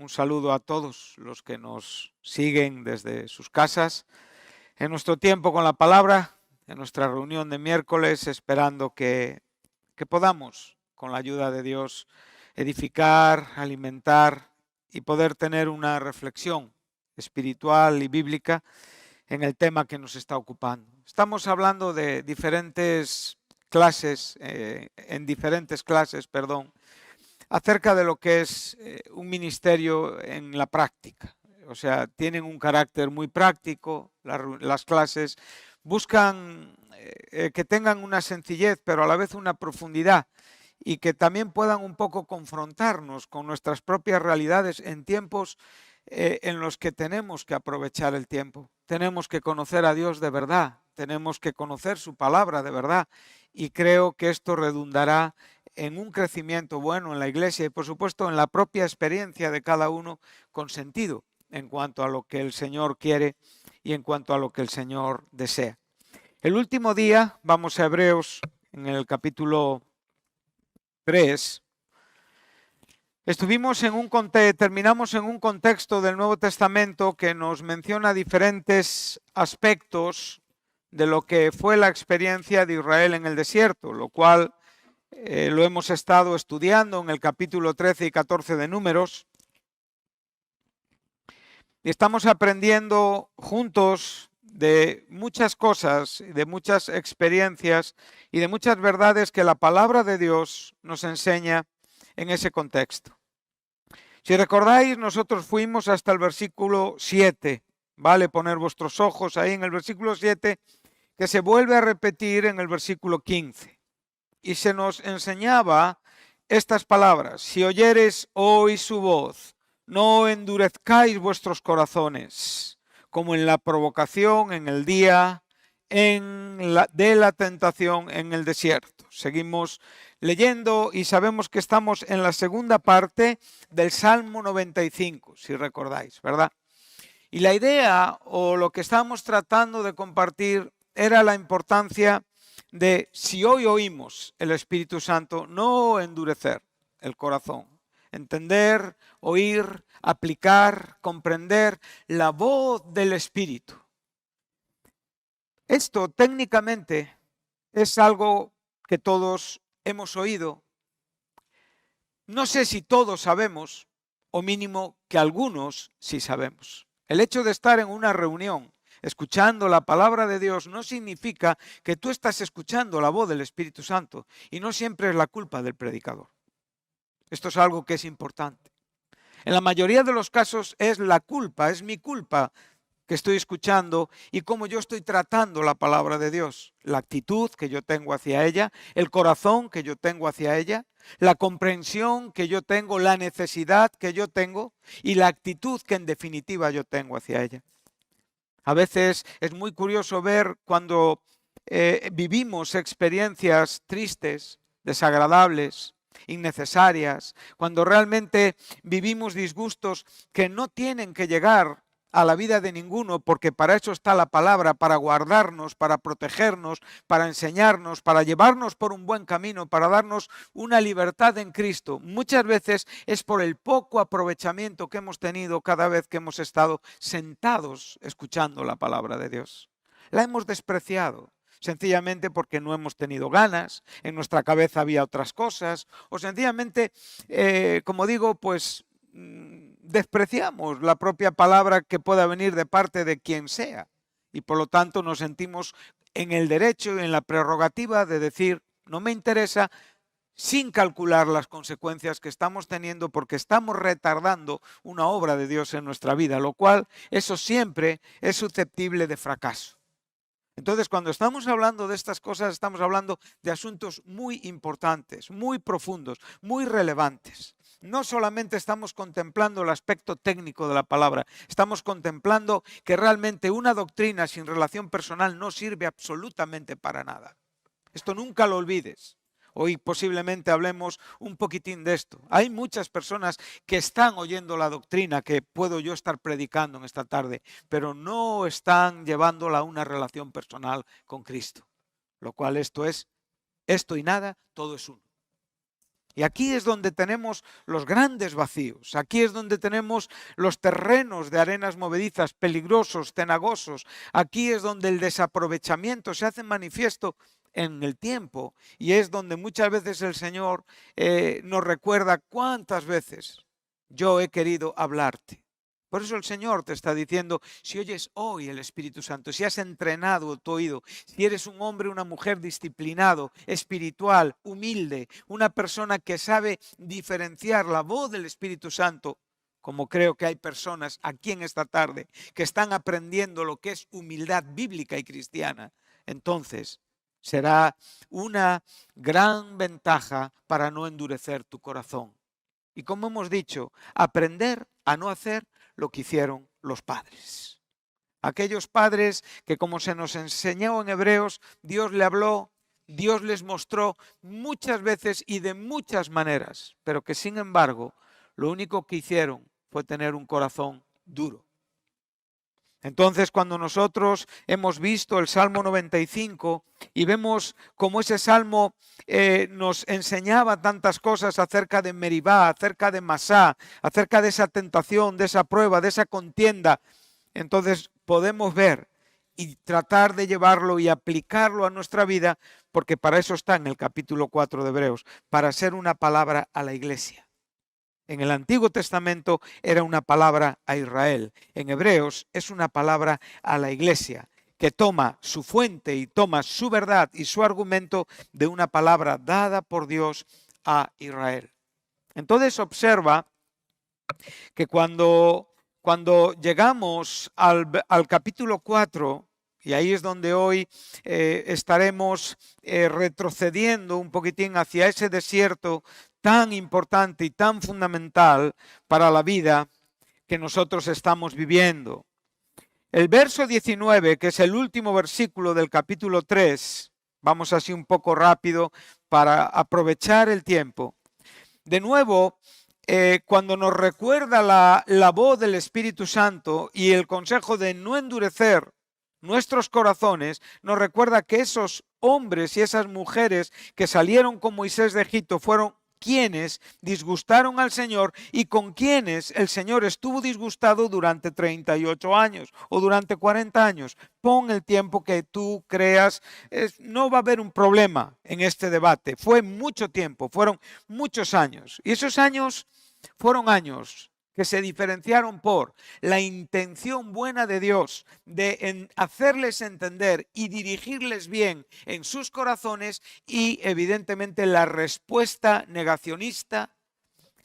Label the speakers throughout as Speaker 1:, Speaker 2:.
Speaker 1: Un saludo a todos los que nos siguen desde sus casas en nuestro tiempo con la palabra, en nuestra reunión de miércoles, esperando que podamos, con la ayuda de Dios, edificar, alimentar y poder tener una reflexión espiritual y bíblica en el tema que nos está ocupando. Estamos hablando de diferentes clases, acerca de lo que es un ministerio en la práctica. O sea, tienen un carácter muy práctico, las clases buscan que tengan una sencillez, pero a la vez una profundidad, y que también puedan un poco confrontarnos con nuestras propias realidades en tiempos en los que tenemos que aprovechar el tiempo. Tenemos que conocer a Dios de verdad, tenemos que conocer su palabra de verdad, y creo que esto redundará en un crecimiento bueno en la iglesia y por supuesto en la propia experiencia de cada uno con sentido en cuanto a lo que el Señor quiere y en cuanto a lo que el Señor desea. El último día, vamos a Hebreos en el capítulo 3, terminamos en un contexto del Nuevo Testamento que nos menciona diferentes aspectos de lo que fue la experiencia de Israel en el desierto, lo cual lo hemos estado estudiando en el capítulo 13 y 14 de Números. Y estamos aprendiendo juntos de muchas cosas, de muchas experiencias y de muchas verdades que la palabra de Dios nos enseña en ese contexto. Si recordáis, nosotros fuimos hasta el versículo 7. Vale poner vuestros ojos ahí en el versículo 7, que se vuelve a repetir en el versículo 15. Y se nos enseñaba estas palabras: si oyereis hoy su voz, no endurezcáis vuestros corazones, como en la provocación en el día de la tentación en el desierto. Seguimos leyendo y sabemos que estamos en la segunda parte del Salmo 95, si recordáis, ¿verdad? Y la idea o lo que estábamos tratando de compartir era la importancia de, si hoy oímos el Espíritu Santo, no endurecer el corazón. Entender, oír, aplicar, comprender la voz del Espíritu. Esto técnicamente es algo que todos hemos oído. No sé si todos sabemos, o mínimo que algunos sí sabemos. El hecho de estar en una reunión escuchando la palabra de Dios no significa que tú estás escuchando la voz del Espíritu Santo, y no siempre es la culpa del predicador. Esto es algo que es importante. En la mayoría de los casos es la culpa, es mi culpa que estoy escuchando y cómo yo estoy tratando la palabra de Dios, la actitud que yo tengo hacia ella, el corazón que yo tengo hacia ella, la comprensión que yo tengo, la necesidad que yo tengo y la actitud que en definitiva yo tengo hacia ella. A veces es muy curioso ver cuando vivimos experiencias tristes, desagradables, innecesarias, cuando realmente vivimos disgustos que no tienen que llegar a la vida de ninguno, porque para eso está la palabra, para guardarnos, para protegernos, para enseñarnos, para llevarnos por un buen camino, para darnos una libertad en Cristo. Muchas veces es por el poco aprovechamiento que hemos tenido cada vez que hemos estado sentados escuchando la palabra de Dios. La hemos despreciado, sencillamente porque no hemos tenido ganas, en nuestra cabeza había otras cosas, o sencillamente, como digo, pues despreciamos la propia palabra que pueda venir de parte de quien sea, y por lo tanto nos sentimos en el derecho y en la prerrogativa de decir, no me interesa, sin calcular las consecuencias que estamos teniendo, porque estamos retardando una obra de Dios en nuestra vida, lo cual eso siempre es susceptible de fracaso. Entonces, cuando estamos hablando de estas cosas, estamos hablando de asuntos muy importantes, muy profundos, muy relevantes. No solamente estamos contemplando el aspecto técnico de la palabra, estamos contemplando que realmente una doctrina sin relación personal no sirve absolutamente para nada. Esto nunca lo olvides. Hoy posiblemente hablemos un poquitín de esto. Hay muchas personas que están oyendo la doctrina que puedo yo estar predicando en esta tarde, pero no están llevándola a una relación personal con Cristo. Lo cual esto y nada, todo es uno. Y aquí es donde tenemos los grandes vacíos, aquí es donde tenemos los terrenos de arenas movedizas, peligrosos, cenagosos, aquí es donde el desaprovechamiento se hace manifiesto en el tiempo y es donde muchas veces el Señor nos recuerda cuántas veces yo he querido hablarte. Por eso el Señor te está diciendo, si oyes hoy el Espíritu Santo, si has entrenado tu oído, si eres un hombre o una mujer disciplinado, espiritual, humilde, una persona que sabe diferenciar la voz del Espíritu Santo, como creo que hay personas aquí en esta tarde que están aprendiendo lo que es humildad bíblica y cristiana, entonces será una gran ventaja para no endurecer tu corazón. Y como hemos dicho, aprender a no hacer lo que hicieron los padres. Aquellos padres que, como se nos enseñó en Hebreos, Dios le habló, Dios les mostró muchas veces y de muchas maneras, pero que sin embargo lo único que hicieron fue tener un corazón duro. Entonces, cuando nosotros hemos visto el Salmo 95 y vemos cómo ese Salmo nos enseñaba tantas cosas acerca de Meribá, acerca de Masá, acerca de esa tentación, de esa prueba, de esa contienda, entonces podemos ver y tratar de llevarlo y aplicarlo a nuestra vida, porque para eso está en el capítulo 4 de Hebreos, para ser una palabra a la iglesia. En el Antiguo Testamento era una palabra a Israel. En Hebreos es una palabra a la iglesia, que toma su fuente y toma su verdad y su argumento de una palabra dada por Dios a Israel. Entonces observa que cuando llegamos al capítulo 4, y ahí es donde hoy estaremos retrocediendo un poquitín hacia ese desierto tan importante y tan fundamental para la vida que nosotros estamos viviendo. El verso 19, que es el último versículo del capítulo 3, vamos así un poco rápido para aprovechar el tiempo. De nuevo, cuando nos recuerda la voz del Espíritu Santo y el consejo de no endurecer nuestros corazones, nos recuerda que esos hombres y esas mujeres que salieron con Moisés de Egipto fueron quienes disgustaron al Señor y con quienes el Señor estuvo disgustado durante 38 años o durante 40 años. Pon el tiempo que tú creas, no va a haber un problema en este debate. Fue mucho tiempo, fueron muchos años. Y esos años fueron años que se diferenciaron por la intención buena de Dios de hacerles entender y dirigirles bien en sus corazones y evidentemente la respuesta negacionista,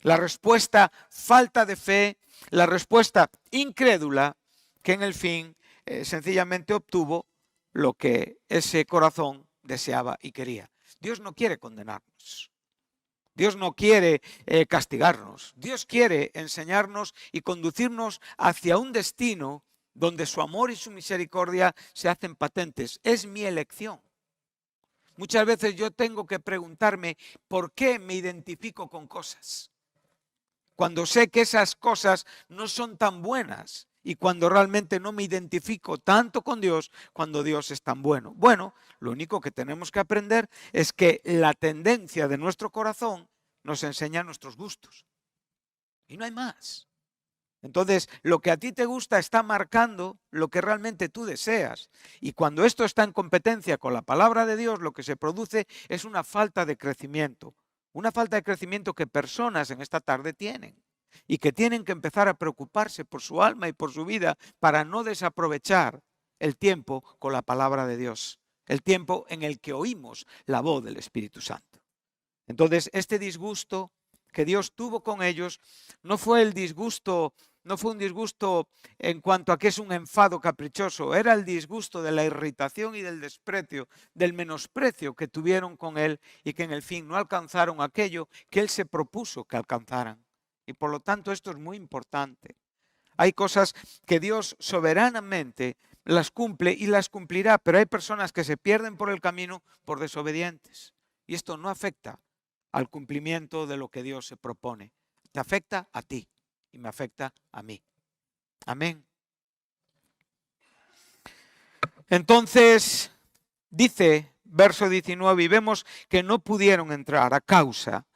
Speaker 1: la respuesta falta de fe, la respuesta incrédula que en el fin sencillamente obtuvo lo que ese corazón deseaba y quería. Dios no quiere condenarnos. Dios no quiere castigarnos. Dios quiere enseñarnos y conducirnos hacia un destino donde su amor y su misericordia se hacen patentes. Es mi elección. Muchas veces yo tengo que preguntarme por qué me identifico con cosas, cuando sé que esas cosas no son tan buenas y cuando realmente no me identifico tanto con Dios cuando Dios es tan bueno. Bueno, lo único que tenemos que aprender es que la tendencia de nuestro corazón nos enseña nuestros gustos. Y no hay más. Entonces, lo que a ti te gusta está marcando lo que realmente tú deseas. Y cuando esto está en competencia con la palabra de Dios, lo que se produce es una falta de crecimiento. Una falta de crecimiento que personas en esta tarde tienen. Y que tienen que empezar a preocuparse por su alma y por su vida para no desaprovechar el tiempo con la palabra de Dios. El tiempo en el que oímos la voz del Espíritu Santo. Entonces, este disgusto que Dios tuvo con ellos no fue un disgusto en cuanto a que es un enfado caprichoso, era el disgusto de la irritación y del desprecio, del menosprecio que tuvieron con Él y que en el fin no alcanzaron aquello que Él se propuso que alcanzaran. Y por lo tanto esto es muy importante. Hay cosas que Dios soberanamente las cumple y las cumplirá, pero hay personas que se pierden por el camino por desobedientes. Y esto no afecta al cumplimiento de lo que Dios se propone. Te afecta a ti y me afecta a mí. Amén. Entonces, dice verso 19, y vemos que no pudieron entrar a causa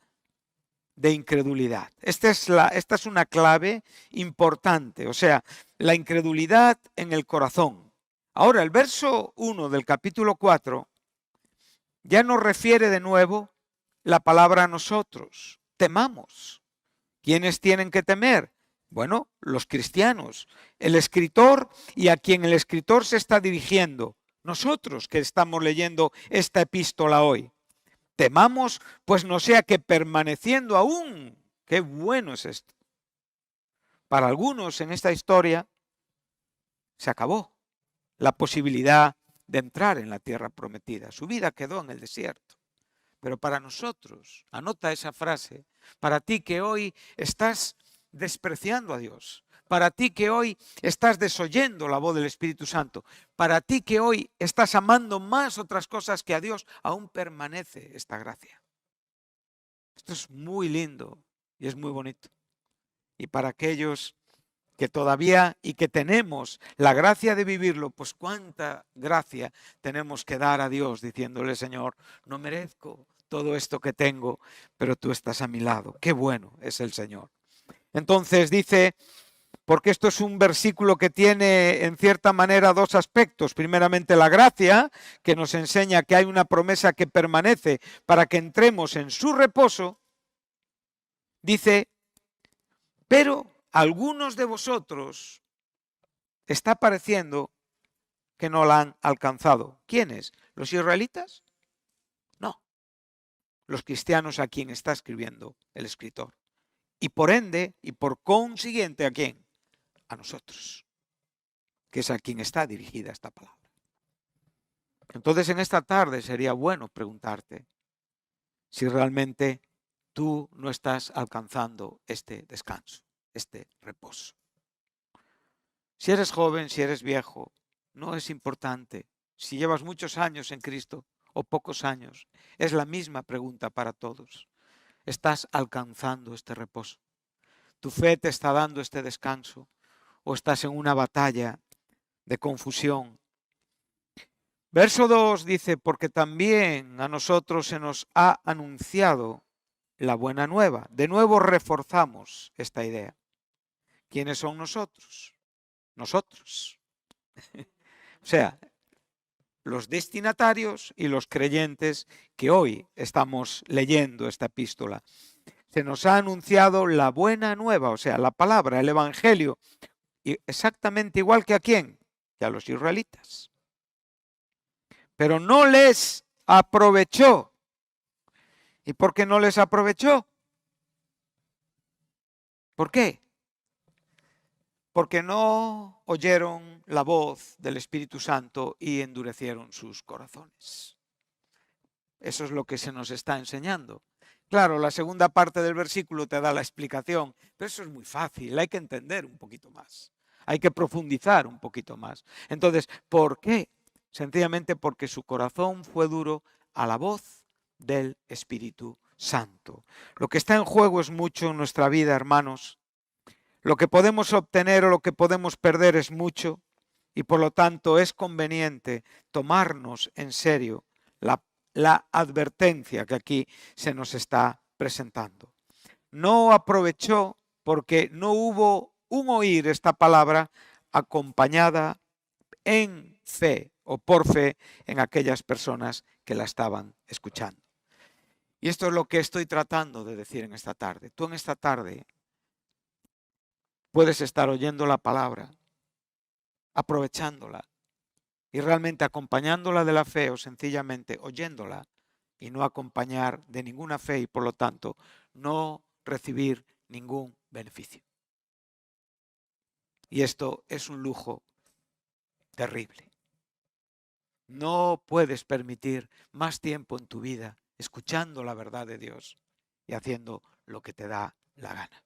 Speaker 1: de incredulidad. Esta es una clave importante, o sea, la incredulidad en el corazón. Ahora, el verso 1 del capítulo 4 ya nos refiere de nuevo la palabra a nosotros. Temamos. ¿Quiénes tienen que temer? Bueno, los cristianos, el escritor y a quien el escritor se está dirigiendo, nosotros que estamos leyendo esta epístola hoy. Temamos, pues no sea que permaneciendo aún, qué bueno es esto. Para algunos en esta historia se acabó la posibilidad de entrar en la tierra prometida. Su vida quedó en el desierto. Pero para nosotros, anota esa frase, para ti que hoy estás despreciando a Dios, para ti que hoy estás desoyendo la voz del Espíritu Santo, para ti que hoy estás amando más otras cosas que a Dios, aún permanece esta gracia. Esto es muy lindo y es muy bonito. Y para aquellos que todavía y que tenemos la gracia de vivirlo, pues cuánta gracia tenemos que dar a Dios diciéndole, Señor, no merezco todo esto que tengo, pero tú estás a mi lado. Qué bueno es el Señor. Entonces dice, porque esto es un versículo que tiene en cierta manera dos aspectos. Primeramente la gracia, que nos enseña que hay una promesa que permanece para que entremos en su reposo. Dice, pero algunos de vosotros está pareciendo que no la han alcanzado. ¿Quiénes? ¿Los israelitas? No. Los cristianos a quien está escribiendo el escritor. Y por ende, y por consiguiente, ¿a quién? A nosotros, que es a quien está dirigida esta palabra. Entonces en esta tarde sería bueno preguntarte si realmente tú no estás alcanzando este descanso, este reposo. Si eres joven, si eres viejo, no es importante. Si llevas muchos años en Cristo o pocos años, es la misma pregunta para todos. ¿Estás alcanzando este reposo? ¿Tu fe te está dando este descanso? ¿O estás en una batalla de confusión? Verso 2 dice, porque también a nosotros se nos ha anunciado la buena nueva. De nuevo reforzamos esta idea. ¿Quiénes son nosotros? Nosotros. O sea, los destinatarios y los creyentes que hoy estamos leyendo esta epístola. Se nos ha anunciado la buena nueva, o sea, la palabra, el evangelio, y exactamente igual que a quién, que a los israelitas. Pero no les aprovechó. ¿Y por qué no les aprovechó? ¿Por qué? Porque no oyeron la voz del Espíritu Santo y endurecieron sus corazones. Eso es lo que se nos está enseñando. Claro, la segunda parte del versículo te da la explicación, pero eso es muy fácil, hay que entender un poquito más, hay que profundizar un poquito más. Entonces, ¿por qué? Sencillamente porque su corazón fue duro a la voz del Espíritu Santo. Lo que está en juego es mucho en nuestra vida, hermanos. Lo que podemos obtener o lo que podemos perder es mucho y por lo tanto es conveniente tomarnos en serio la advertencia que aquí se nos está presentando. No aprovechó porque no hubo un oír esta palabra acompañada en fe o por fe en aquellas personas que la estaban escuchando. Y esto es lo que estoy tratando de decir en esta tarde. Tú en esta tarde puedes estar oyendo la palabra, aprovechándola y realmente acompañándola de la fe o sencillamente oyéndola y no acompañar de ninguna fe y por lo tanto no recibir ningún beneficio. Y esto es un lujo terrible. No puedes permitir más tiempo en tu vida escuchando la verdad de Dios y haciendo lo que te da la gana.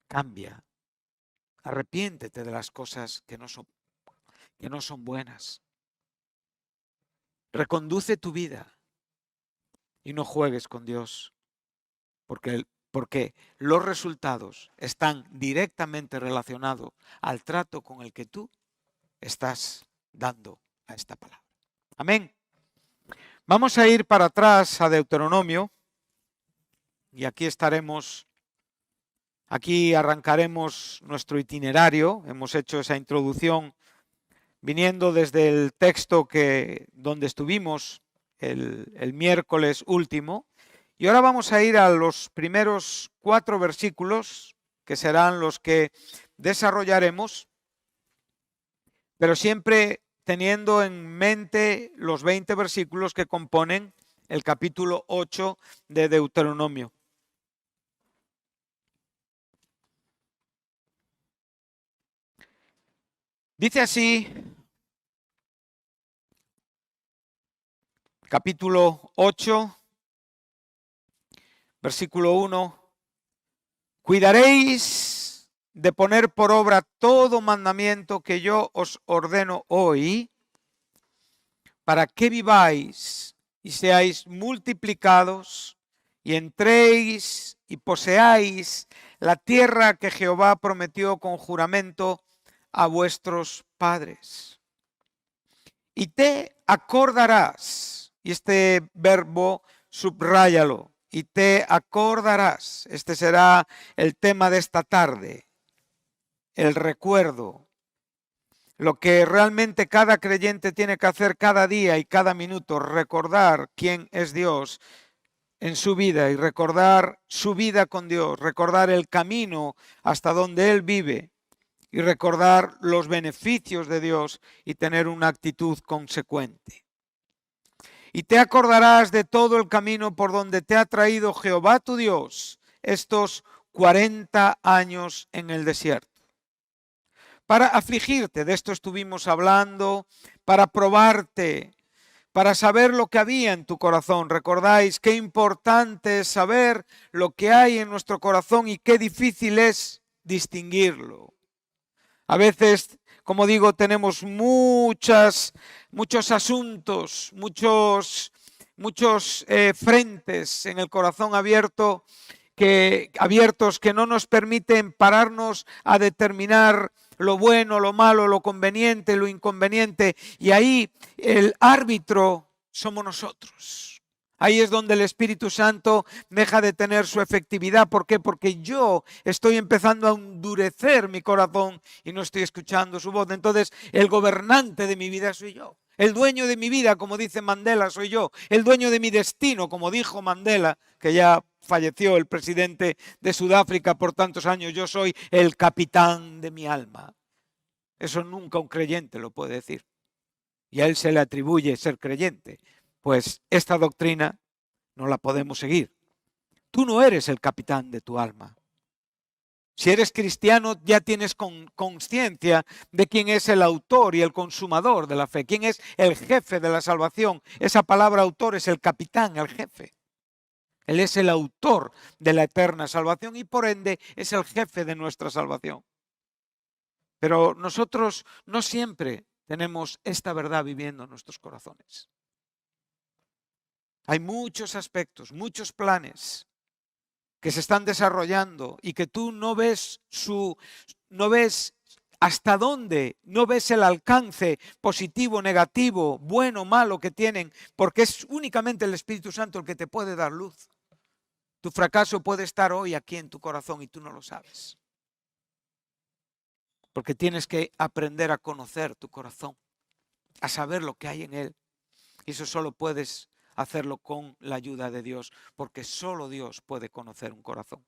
Speaker 1: Cambia. Arrepiéntete de las cosas que no son buenas. Reconduce tu vida y no juegues con Dios, porque los resultados están directamente relacionados al trato con el que tú estás dando a esta palabra. Amén. Vamos a ir para atrás a Deuteronomio, y aquí estaremos, aquí arrancaremos nuestro itinerario. Hemos hecho esa introducción viniendo desde el texto donde estuvimos el miércoles último. Y ahora vamos a ir a los primeros 4 versículos, que serán los que desarrollaremos, pero siempre teniendo en mente los 20 versículos que componen el capítulo 8 de Deuteronomio. Dice así, capítulo 8, versículo 1, cuidaréis de poner por obra todo mandamiento que yo os ordeno hoy, para que viváis y seáis multiplicados y entréis y poseáis la tierra que Jehová prometió con juramento a vuestros padres. Y te acordarás, y este verbo subráyalo, y te acordarás, este será el tema de esta tarde, el recuerdo. Lo que realmente cada creyente tiene que hacer cada día y cada minuto, recordar quién es Dios en su vida y recordar su vida con Dios, recordar el camino hasta donde Él vive y recordar los beneficios de Dios y tener una actitud consecuente. Y te acordarás de todo el camino por donde te ha traído Jehová tu Dios estos 40 años en el desierto, para afligirte, de esto estuvimos hablando, para probarte, para saber lo que había en tu corazón. Recordáis qué importante es saber lo que hay en nuestro corazón y qué difícil es distinguirlo. A veces, como digo, tenemos muchos asuntos, muchos frentes en el corazón abiertos que no nos permiten pararnos a determinar lo bueno, lo malo, lo conveniente, lo inconveniente. Y ahí el árbitro somos nosotros. Ahí es donde el Espíritu Santo deja de tener su efectividad. ¿Por qué? Porque yo estoy empezando a endurecer mi corazón y no estoy escuchando su voz. Entonces, el gobernante de mi vida soy yo. El dueño de mi vida, como dice Mandela, soy yo. El dueño de mi destino, como dijo Mandela, que ya falleció, el presidente de Sudáfrica por tantos años. Yo soy el capitán de mi alma. Eso nunca un creyente lo puede decir. Y a él se le atribuye ser creyente. Pues esta doctrina no la podemos seguir. Tú no eres el capitán de tu alma. Si eres cristiano, ya tienes conciencia de quién es el autor y el consumador de la fe, quién es el jefe de la salvación. Esa palabra autor es el capitán, el jefe. Él es el autor de la eterna salvación y por ende es el jefe de nuestra salvación. Pero nosotros no siempre tenemos esta verdad viviendo en nuestros corazones. Hay muchos aspectos, muchos planes que se están desarrollando y que tú no ves hasta dónde, no ves el alcance positivo, negativo, bueno, malo que tienen, porque es únicamente el Espíritu Santo el que te puede dar luz. Tu fracaso puede estar hoy aquí en tu corazón y tú no lo sabes. Porque tienes que aprender a conocer tu corazón, a saber lo que hay en él. Y eso solo puedes hacerlo con la ayuda de Dios, porque solo Dios puede conocer un corazón.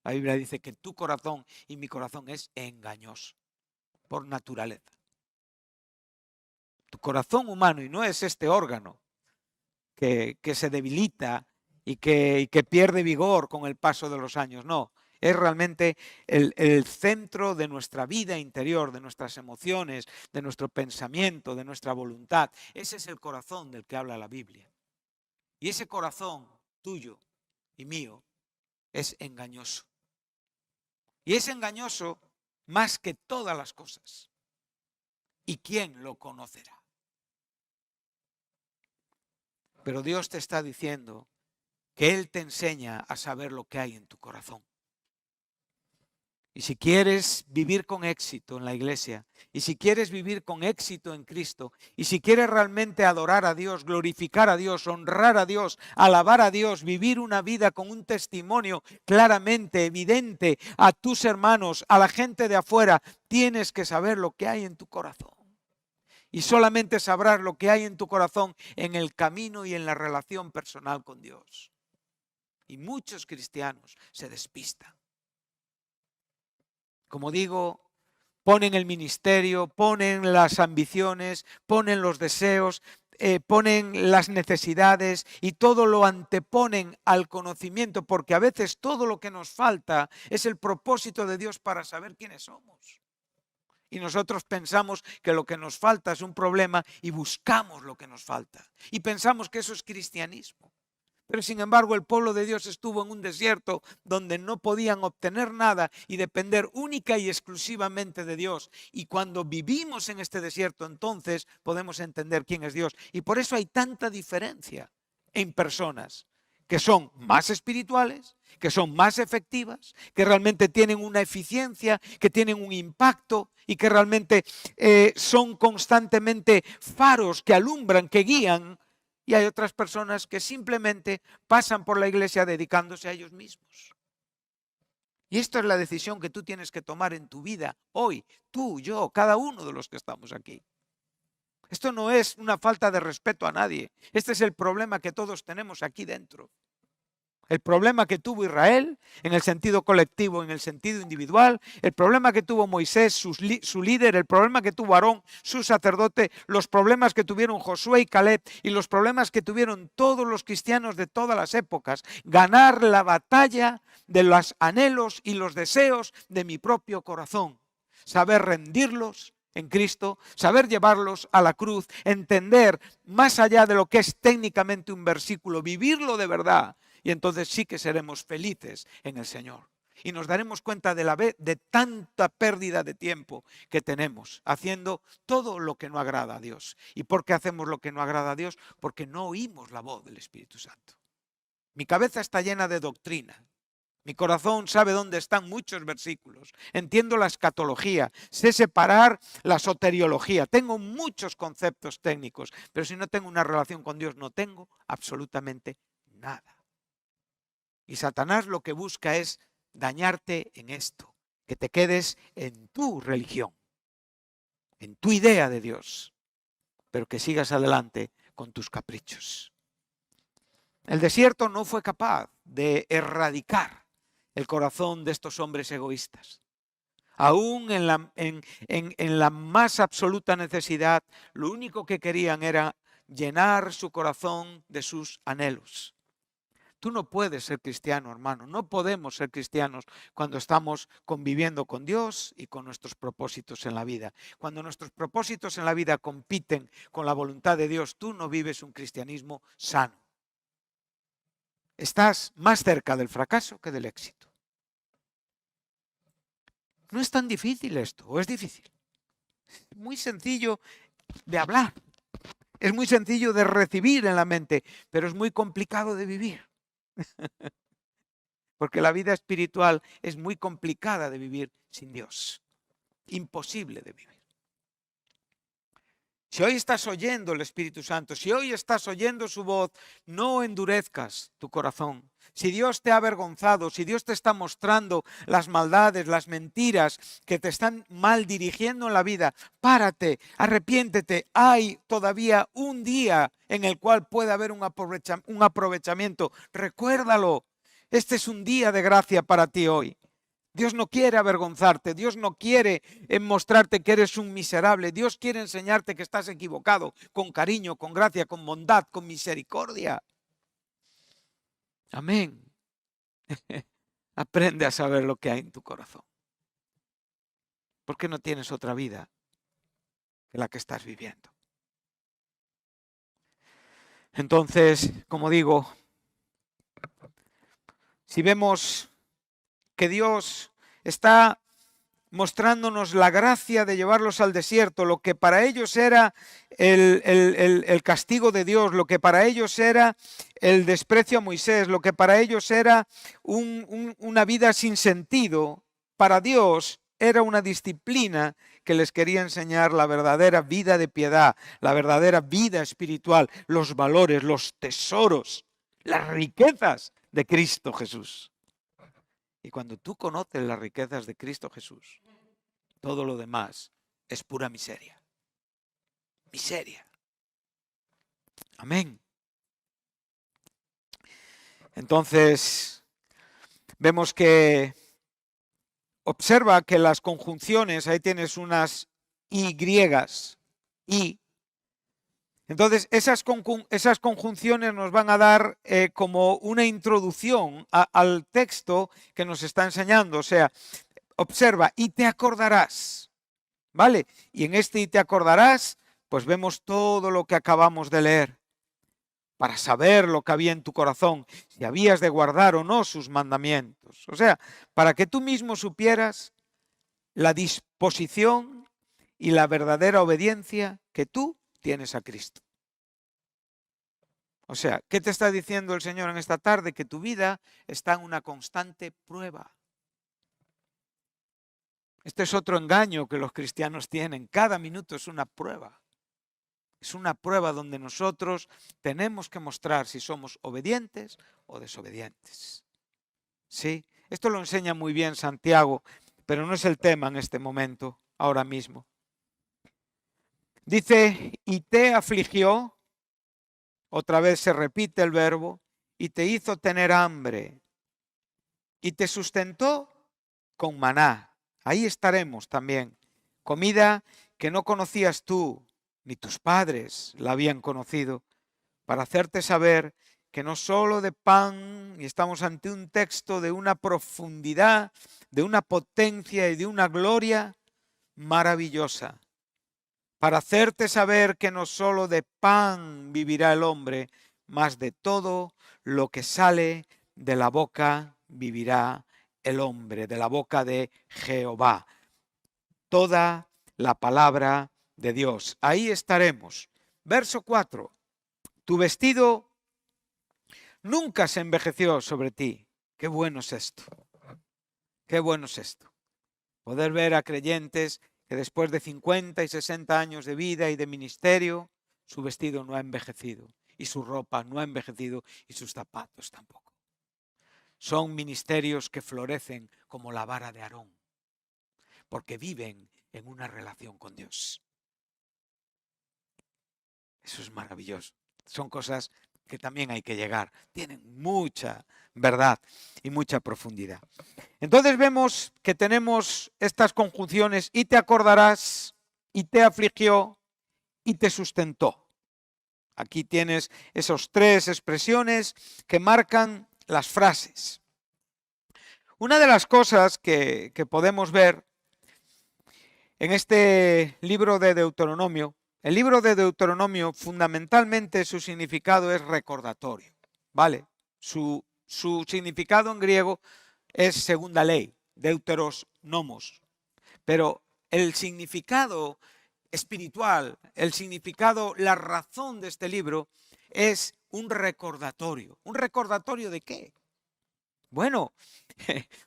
Speaker 1: La Biblia dice que tu corazón y mi corazón es engañoso, por naturaleza. Tu corazón humano, y no es este órgano que se debilita y que pierde vigor con el paso de los años, no. Es realmente el centro de nuestra vida interior, de nuestras emociones, de nuestro pensamiento, de nuestra voluntad. Ese es el corazón del que habla la Biblia. Y ese corazón tuyo y mío es engañoso. Y es engañoso más que todas las cosas. ¿Y quién lo conocerá? Pero Dios te está diciendo que Él te enseña a saber lo que hay en tu corazón. Y si quieres vivir con éxito en la iglesia, y si quieres vivir con éxito en Cristo, y si quieres realmente adorar a Dios, glorificar a Dios, honrar a Dios, alabar a Dios, vivir una vida con un testimonio claramente evidente a tus hermanos, a la gente de afuera, tienes que saber lo que hay en tu corazón. Y solamente sabrás lo que hay en tu corazón en el camino y en la relación personal con Dios. Y muchos cristianos se despistan. Como digo, ponen el ministerio, ponen las ambiciones, ponen los deseos, ponen las necesidades y todo lo anteponen al conocimiento, porque a veces todo lo que nos falta es el propósito de Dios para saber quiénes somos. Y nosotros pensamos que lo que nos falta es un problema y buscamos lo que nos falta. Y pensamos que eso es cristianismo. Pero sin embargo el pueblo de Dios estuvo en un desierto donde no podían obtener nada y depender única y exclusivamente de Dios. Y cuando vivimos en este desierto, entonces podemos entender quién es Dios. Y por eso hay tanta diferencia en personas que son más espirituales, que son más efectivas, que realmente tienen una eficiencia, que tienen un impacto y que realmente son constantemente faros que alumbran, que guían. Y hay otras personas que simplemente pasan por la iglesia dedicándose a ellos mismos. Y esta es la decisión que tú tienes que tomar en tu vida hoy, tú, yo, cada uno de los que estamos aquí. Esto no es una falta de respeto a nadie. Este es el problema que todos tenemos aquí dentro. El problema que tuvo Israel en el sentido colectivo, en el sentido individual, el problema que tuvo Moisés, su líder, el problema que tuvo Aarón, su sacerdote, los problemas que tuvieron Josué y Caleb y los problemas que tuvieron todos los cristianos de todas las épocas. Ganar la batalla de los anhelos y los deseos de mi propio corazón. Saber rendirlos en Cristo, saber llevarlos a la cruz, entender más allá de lo que es técnicamente un versículo, vivirlo de verdad. Y entonces sí que seremos felices en el Señor. Y nos daremos cuenta de tanta pérdida de tiempo que tenemos haciendo todo lo que no agrada a Dios. ¿Y por qué hacemos lo que no agrada a Dios? Porque no oímos la voz del Espíritu Santo. Mi cabeza está llena de doctrina. Mi corazón sabe dónde están muchos versículos. Entiendo la escatología. Sé separar la soteriología. Tengo muchos conceptos técnicos. Pero si no tengo una relación con Dios, no tengo absolutamente nada. Y Satanás lo que busca es dañarte en esto, que te quedes en tu religión, en tu idea de Dios, pero que sigas adelante con tus caprichos. El desierto no fue capaz de erradicar el corazón de estos hombres egoístas. Aún en la más absoluta necesidad, lo único que querían era llenar su corazón de sus anhelos. Tú no puedes ser cristiano, hermano. No podemos ser cristianos cuando estamos conviviendo con Dios y con nuestros propósitos en la vida. Cuando nuestros propósitos en la vida compiten con la voluntad de Dios, tú no vives un cristianismo sano. Estás más cerca del fracaso que del éxito. No es tan difícil esto, ¿o es difícil? Es muy sencillo de hablar. Es muy sencillo de recibir en la mente, pero es muy complicado de vivir. Porque la vida espiritual es muy complicada de vivir sin Dios. Imposible de vivir. Si hoy estás oyendo el Espíritu Santo, si hoy estás oyendo su voz, no endurezcas tu corazón. Si Dios te ha avergonzado, si Dios te está mostrando las maldades, las mentiras que te están mal dirigiendo en la vida, párate, arrepiéntete. Hay todavía un día en el cual puede haber un aprovechamiento. Recuérdalo. Este es un día de gracia para ti hoy. Dios no quiere avergonzarte, Dios no quiere mostrarte que eres un miserable, Dios quiere enseñarte que estás equivocado, con cariño, con gracia, con bondad, con misericordia. Amén. Aprende a saber lo que hay en tu corazón. ¿Por qué no tienes otra vida que la que estás viviendo? Entonces, como digo, si vemos que Dios está mostrándonos la gracia de llevarlos al desierto, lo que para ellos era el castigo de Dios, lo que para ellos era el desprecio a Moisés, lo que para ellos era una vida sin sentido, para Dios era una disciplina que les quería enseñar la verdadera vida de piedad, la verdadera vida espiritual, los valores, los tesoros, las riquezas de Cristo Jesús. Y cuando tú conoces las riquezas de Cristo Jesús, todo lo demás es pura miseria. Miseria. Amén. Entonces, vemos que observa que las conjunciones, ahí tienes unas y griegas, y. Entonces, esas conjunciones nos van a dar como una introducción al texto que nos está enseñando. O sea, observa, y te acordarás, ¿vale? Y en este y te acordarás, pues vemos todo lo que acabamos de leer, para saber lo que había en tu corazón, si habías de guardar o no sus mandamientos. O sea, para que tú mismo supieras la disposición y la verdadera obediencia que tú tienes a Cristo. O sea, ¿qué te está diciendo el Señor en esta tarde? Que tu vida está en una constante prueba. Este es otro engaño que los cristianos tienen. Cada minuto es una prueba. Es una prueba donde nosotros tenemos que mostrar si somos obedientes o desobedientes. ¿Sí? Esto lo enseña muy bien Santiago, pero no es el tema en este momento, ahora mismo. Dice, y te afligió, otra vez se repite el verbo, y te hizo tener hambre, y te sustentó con maná. Ahí estaremos también. Comida que no conocías tú, ni tus padres la habían conocido, para hacerte saber que no solo de pan, y estamos ante un texto de una profundidad, de una potencia y de una gloria maravillosa, para hacerte saber que no solo de pan vivirá el hombre, mas de todo lo que sale de la boca vivirá el hombre, de la boca de Jehová. Toda la palabra de Dios. Ahí estaremos. Verso 4. Tu vestido nunca se envejeció sobre ti. Qué bueno es esto. Qué bueno es esto. Poder ver a creyentes que después de 50 y 60 años de vida y de ministerio, su vestido no ha envejecido, y su ropa no ha envejecido, y sus zapatos tampoco. Son ministerios que florecen como la vara de Aarón, porque viven en una relación con Dios. Eso es maravilloso. Son cosas que también hay que llegar. Tienen mucha verdad y mucha profundidad. Entonces vemos que tenemos estas conjunciones, y te acordarás, y te afligió, y te sustentó. Aquí tienes esas tres expresiones que marcan las frases. Una de las cosas que podemos ver en este libro de Deuteronomio, el libro de Deuteronomio fundamentalmente su significado es recordatorio, ¿vale? Su significado en griego es segunda ley, deuteros nomos, pero el significado espiritual, el significado, la razón de este libro es un recordatorio. ¿Un recordatorio de qué? Bueno,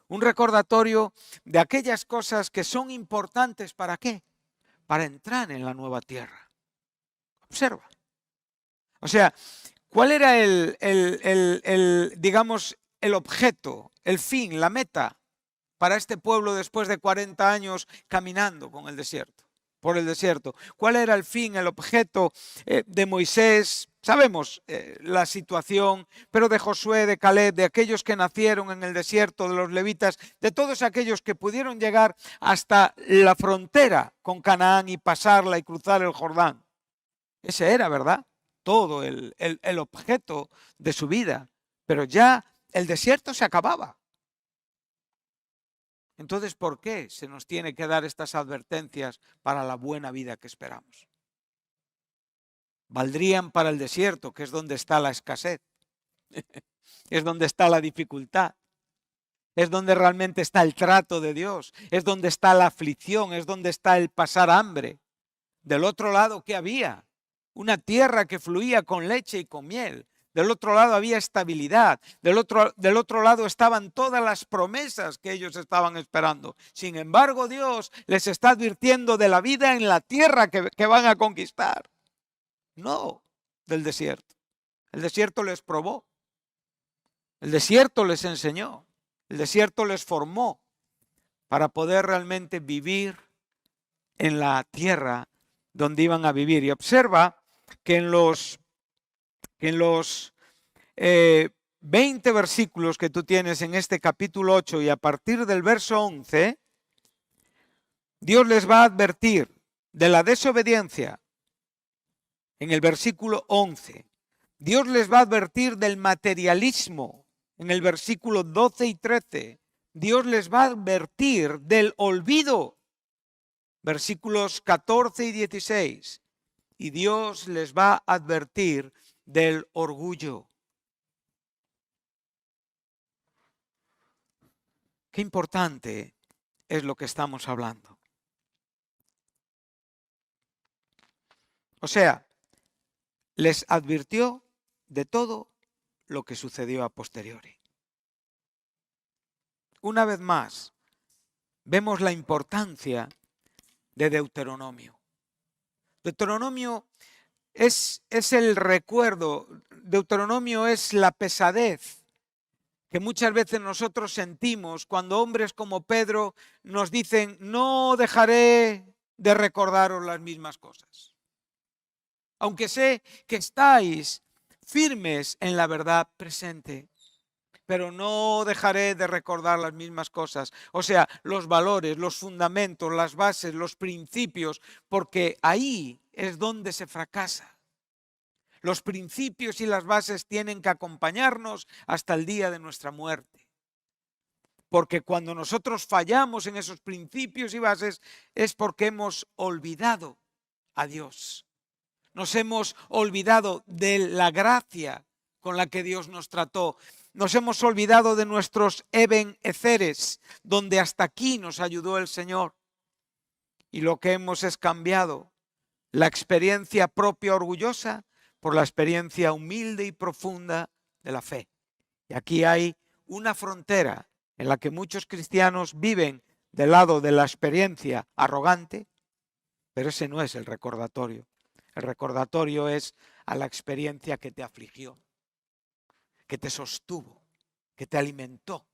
Speaker 1: un recordatorio de aquellas cosas que son importantes. ¿Para qué? Para entrar en la nueva tierra. Observa. O sea, ¿cuál era digamos, el objeto, el fin, la meta para este pueblo después de 40 años caminando por el desierto? ¿Cuál era el fin, el objeto de Moisés? Sabemos la situación, pero de Josué, de Caleb, de aquellos que nacieron en el desierto, de los levitas, de todos aquellos que pudieron llegar hasta la frontera con Canaán y pasarla y cruzar el Jordán. Ese era, ¿verdad? Todo el objeto de su vida. Pero ya el desierto se acababa. Entonces, ¿por qué se nos tiene que dar estas advertencias para la buena vida que esperamos? Valdrían para el desierto, que es donde está la escasez, es donde está la dificultad, es donde realmente está el trato de Dios, es donde está la aflicción, es donde está el pasar hambre. Del otro lado, ¿qué había? Una tierra que fluía con leche y con miel. del otro lado había estabilidad, del otro lado estaban todas las promesas que ellos estaban esperando. Sin embargo, Dios les está advirtiendo de la vida en la tierra que van a conquistar, no del desierto. El desierto les probó, el desierto les enseñó, el desierto les formó para poder realmente vivir en la tierra donde iban a vivir. Y observa que en los 20 versículos que tú tienes en este capítulo 8 y a partir del verso 11, Dios les va a advertir de la desobediencia. En el versículo 11, Dios les va a advertir del materialismo. En el versículo 12 y 13, Dios les va a advertir del olvido. Versículos 14 y 16, y Dios les va a advertir del orgullo. Qué importante es lo que estamos hablando. O sea, les advirtió de todo lo que sucedió a posteriori. Una vez más, vemos la importancia de Deuteronomio. Deuteronomio es el recuerdo, Deuteronomio es la pesadez que muchas veces nosotros sentimos cuando hombres como Pedro nos dicen: no dejaré de recordaros las mismas cosas. Aunque sé que estáis firmes en la verdad presente, pero no dejaré de recordar las mismas cosas. O sea, los valores, los fundamentos, las bases, los principios, porque ahí es donde se fracasa. Los principios y las bases tienen que acompañarnos hasta el día de nuestra muerte. Porque cuando nosotros fallamos en esos principios y bases es porque hemos olvidado a Dios. Nos hemos olvidado de la gracia con la que Dios nos trató. Nos hemos olvidado de nuestros Eben Eceres, donde hasta aquí nos ayudó el Señor. Y lo que hemos es cambiado la experiencia propia orgullosa por la experiencia humilde y profunda de la fe. Y aquí hay una frontera en la que muchos cristianos viven del lado de la experiencia arrogante, pero ese no es el recordatorio. El recordatorio es a la experiencia que te afligió, que te sostuvo, que te alimentó,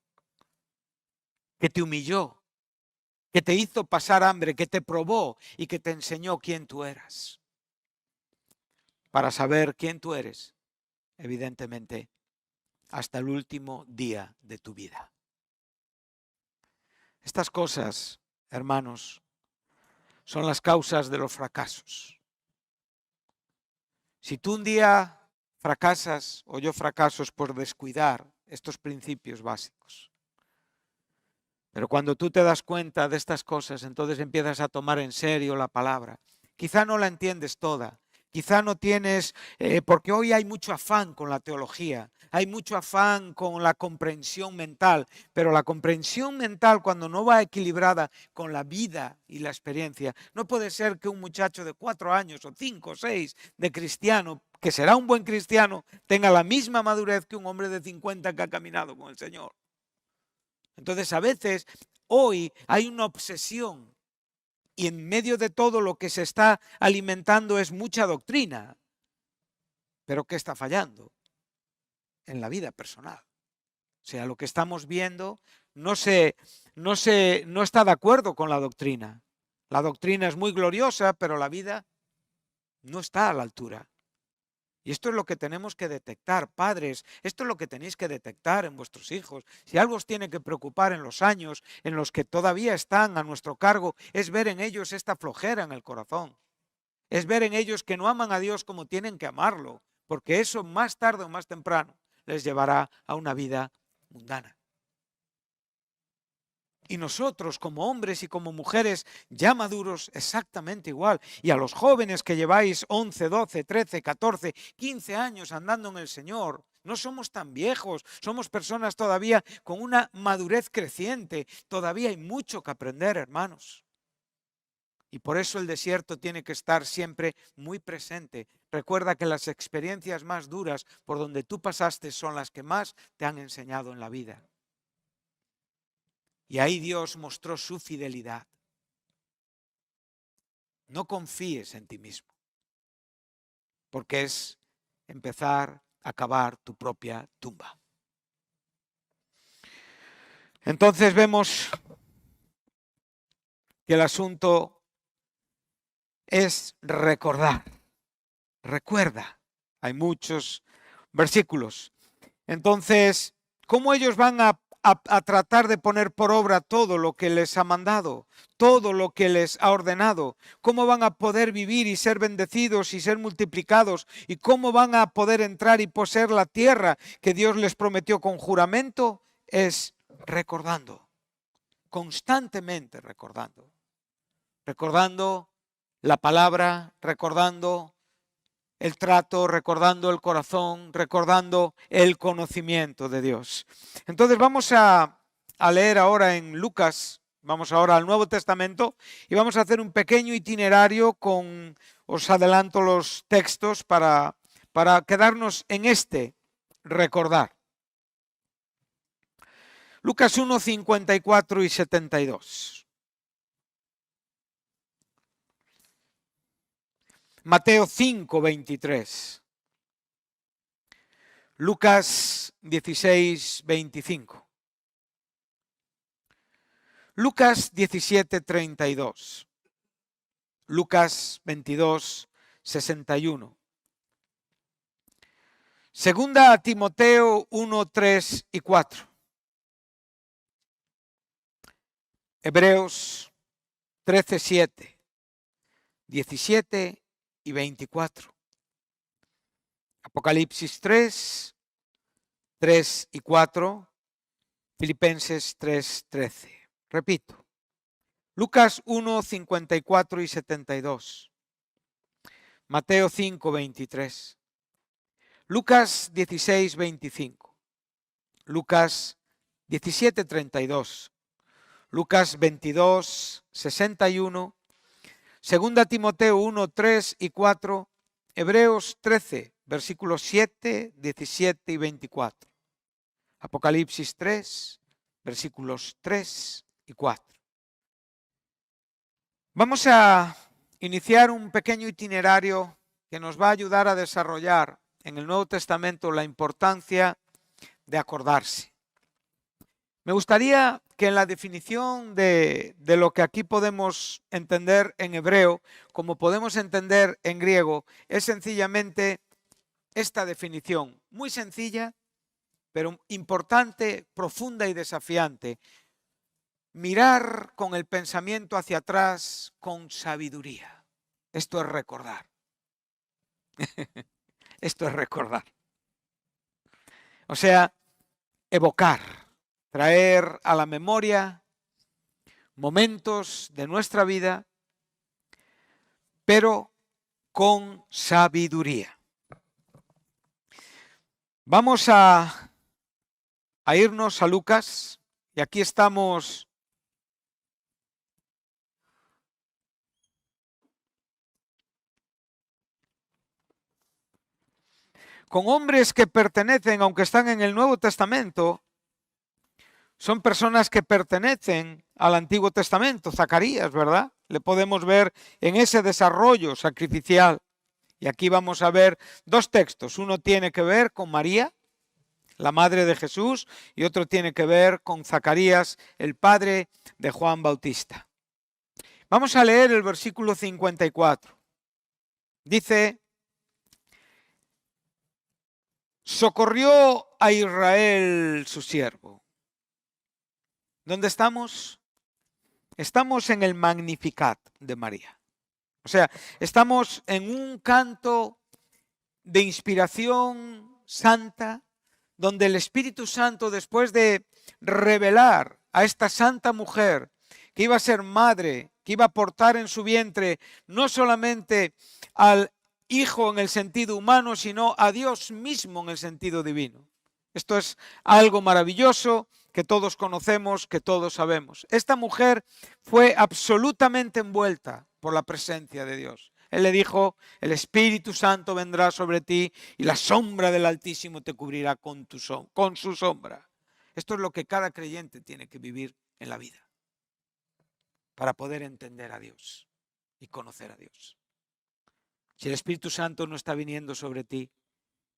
Speaker 1: que te humilló, que te hizo pasar hambre, que te probó y que te enseñó quién tú eras. Para saber quién tú eres, evidentemente, hasta el último día de tu vida. Estas cosas, hermanos, son las causas de los fracasos. Si tú un día fracasas o yo fracaso es por descuidar estos principios básicos. Pero cuando tú te das cuenta de estas cosas, entonces empiezas a tomar en serio la palabra. Quizá no la entiendes toda. Quizá no tienes, porque hoy hay mucho afán con la teología, hay mucho afán con la comprensión mental, pero la comprensión mental cuando no va equilibrada con la vida y la experiencia, no puede ser que un muchacho de 4 años o 5 o 6 de cristiano, que será un buen cristiano, tenga la misma madurez que un hombre de 50 que ha caminado con el Señor. Entonces a veces hoy hay una obsesión. Y en medio de todo lo que se está alimentando es mucha doctrina. Pero ¿qué está fallando? En la vida personal. O sea, lo que estamos viendo no está de acuerdo con la doctrina. La doctrina es muy gloriosa, pero la vida no está a la altura. Y esto es lo que tenemos que detectar, padres, esto es lo que tenéis que detectar en vuestros hijos. Si algo os tiene que preocupar en los años en los que todavía están a nuestro cargo, es ver en ellos esta flojera en el corazón. Es ver en ellos que no aman a Dios como tienen que amarlo, porque eso más tarde o más temprano les llevará a una vida mundana. Y nosotros como hombres y como mujeres ya maduros exactamente igual. Y a los jóvenes que lleváis 11, 12, 13, 14, 15 años andando en el Señor, no somos tan viejos, somos personas todavía con una madurez creciente. Todavía hay mucho que aprender, hermanos. Y por eso el desierto tiene que estar siempre muy presente. Recuerda que las experiencias más duras por donde tú pasaste son las que más te han enseñado en la vida. Y ahí Dios mostró su fidelidad. No confíes en ti mismo, porque es empezar a cavar tu propia tumba. Entonces vemos que el asunto es recordar. Recuerda. Hay muchos versículos. Entonces, ¿cómo ellos van a tratar de poner por obra todo lo que les ha mandado, todo lo que les ha ordenado? ¿Cómo van a poder vivir y ser bendecidos y ser multiplicados? ¿Y cómo van a poder entrar y poseer la tierra que Dios les prometió con juramento? Es recordando, constantemente recordando. Recordando la palabra, recordando el trato, recordando el corazón, recordando el conocimiento de Dios. Entonces vamos a leer ahora en Lucas, vamos ahora al Nuevo Testamento y vamos a hacer un pequeño itinerario os adelanto los textos para quedarnos en este recordar. Lucas 1, 54 y 72. Mateo 5, 23. Lucas 16, 25. Lucas 17, 32. Lucas 22, 61. Segunda a Timoteo 1, 3 y 4. Hebreos 13, 7. 17 y 24. Apocalipsis 3, 3 y 4. Filipenses 3, 13. Repito. Lucas 1, 54 y 72. Mateo 5, 23. Lucas 16, 25. Lucas 17, 32. Lucas 22, 61. Segunda Timoteo 1, 3 y 4, Hebreos 13, versículos 7, 17 y 24. Apocalipsis 3, versículos 3 y 4. Vamos a iniciar un pequeño itinerario que nos va a ayudar a desarrollar en el Nuevo Testamento la importancia de acordarse. Me gustaría que en la definición de lo que aquí podemos entender en hebreo, como podemos entender en griego, es sencillamente esta definición, muy sencilla, pero importante, profunda y desafiante. Mirar con el pensamiento hacia atrás con sabiduría. Esto es recordar. Esto es recordar. O sea, evocar. Traer a la memoria momentos de nuestra vida, pero con sabiduría. Vamos a irnos a Lucas, y aquí estamos con hombres que pertenecen, aunque están en el Nuevo Testamento, son personas que pertenecen al Antiguo Testamento. Zacarías, ¿verdad? Le podemos ver en ese desarrollo sacrificial. Y aquí vamos a ver dos textos. Uno tiene que ver con María, la madre de Jesús, y otro tiene que ver con Zacarías, el padre de Juan Bautista. Vamos a leer el versículo 54. Dice: socorrió a Israel su siervo. ¿Dónde estamos? Estamos en el Magnificat de María. O sea, estamos en un canto de inspiración santa, donde el Espíritu Santo, después de revelar a esta santa mujer que iba a ser madre, que iba a portar en su vientre no solamente al Hijo en el sentido humano, sino a Dios mismo en el sentido divino. Esto es algo maravilloso que todos conocemos, que todos sabemos. Esta mujer fue absolutamente envuelta por la presencia de Dios. Él le dijo, el Espíritu Santo vendrá sobre ti y la sombra del Altísimo te cubrirá con su sombra. Esto es lo que cada creyente tiene que vivir en la vida para poder entender a Dios y conocer a Dios. Si el Espíritu Santo no está viniendo sobre ti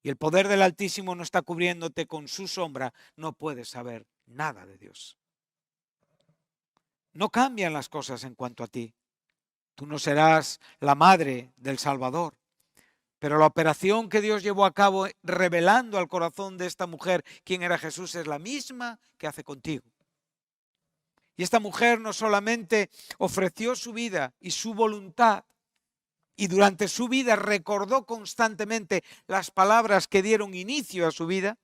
Speaker 1: y el poder del Altísimo no está cubriéndote con su sombra, no puedes saber nada de Dios. No cambian las cosas en cuanto a ti. Tú no serás la madre del Salvador, pero la operación que Dios llevó a cabo revelando al corazón de esta mujer quién era Jesús es la misma que hace contigo. Y esta mujer no solamente ofreció su vida y su voluntad, y durante su vida recordó constantemente las palabras que dieron inicio a su vida,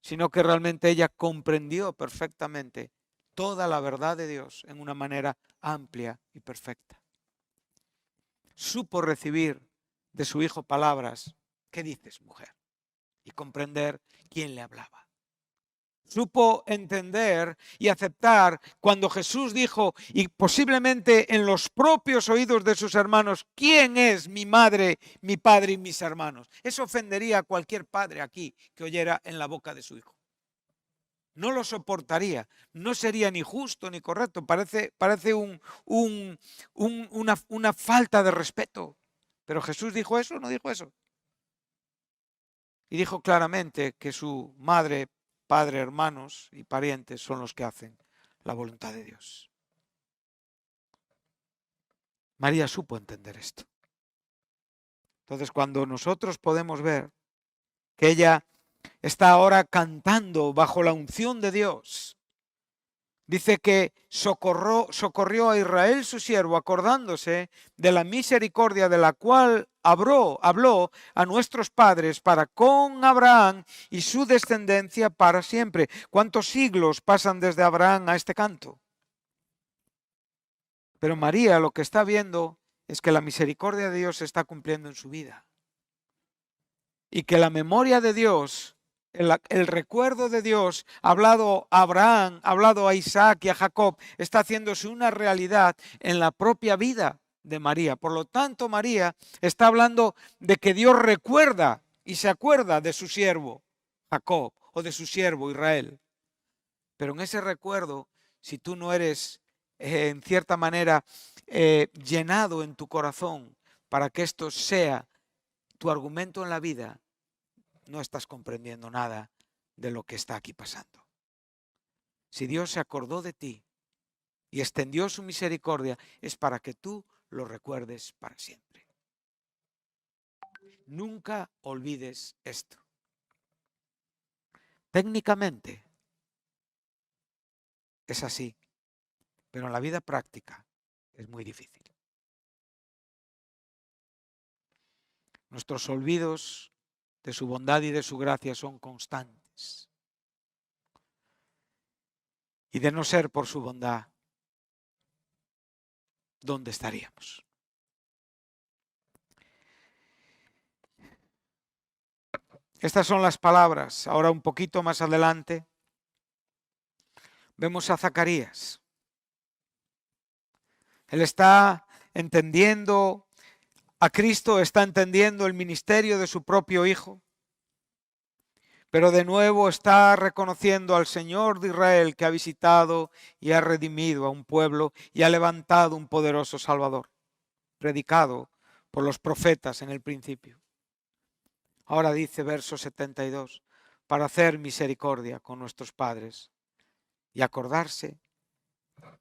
Speaker 1: sino que realmente ella comprendió perfectamente toda la verdad de Dios en una manera amplia y perfecta. Supo recibir de su hijo palabras, ¿qué dices, mujer? Y comprender quién le hablaba. Supo entender y aceptar cuando Jesús dijo, y posiblemente en los propios oídos de sus hermanos, ¿quién es mi madre, mi padre y mis hermanos? Eso ofendería a cualquier padre aquí que oyera en la boca de su hijo. No lo soportaría, no sería ni justo ni correcto, parece una falta de respeto. Pero Jesús dijo eso, no dijo eso. Y dijo claramente que su madre, padre, hermanos y parientes son los que hacen la voluntad de Dios. María supo entender esto. Entonces, cuando nosotros podemos ver que ella está ahora cantando bajo la unción de Dios, dice que socorrió a Israel su siervo, acordándose de la misericordia de la cual habló a nuestros padres para con Abraham y su descendencia para siempre. ¿Cuántos siglos pasan desde Abraham a este canto? Pero María lo que está viendo es que la misericordia de Dios se está cumpliendo en su vida. Y que la memoria de Dios, el recuerdo de Dios, hablado a Abraham, hablado a Isaac y a Jacob, está haciéndose una realidad en la propia vida de María. Por lo tanto, María está hablando de que Dios recuerda y se acuerda de su siervo Jacob o de su siervo Israel. Pero en ese recuerdo, si tú no eres en cierta manera llenado en tu corazón para que esto sea tu argumento en la vida, no estás comprendiendo nada de lo que está aquí pasando. Si Dios se acordó de ti y extendió su misericordia, es para que tú lo recuerdes para siempre. Nunca olvides esto. Técnicamente es así, pero en la vida práctica es muy difícil. Nuestros olvidos de su bondad y de su gracia son constantes. Y de no ser por su bondad, ¿dónde estaríamos? Estas son las palabras. Ahora un poquito más adelante vemos a Zacarías. Él está entendiendo a Cristo, está entendiendo el ministerio de su propio Hijo, pero de nuevo está reconociendo al Señor de Israel que ha visitado y ha redimido a un pueblo y ha levantado un poderoso Salvador, predicado por los profetas en el principio. Ahora dice verso 72, para hacer misericordia con nuestros padres y acordarse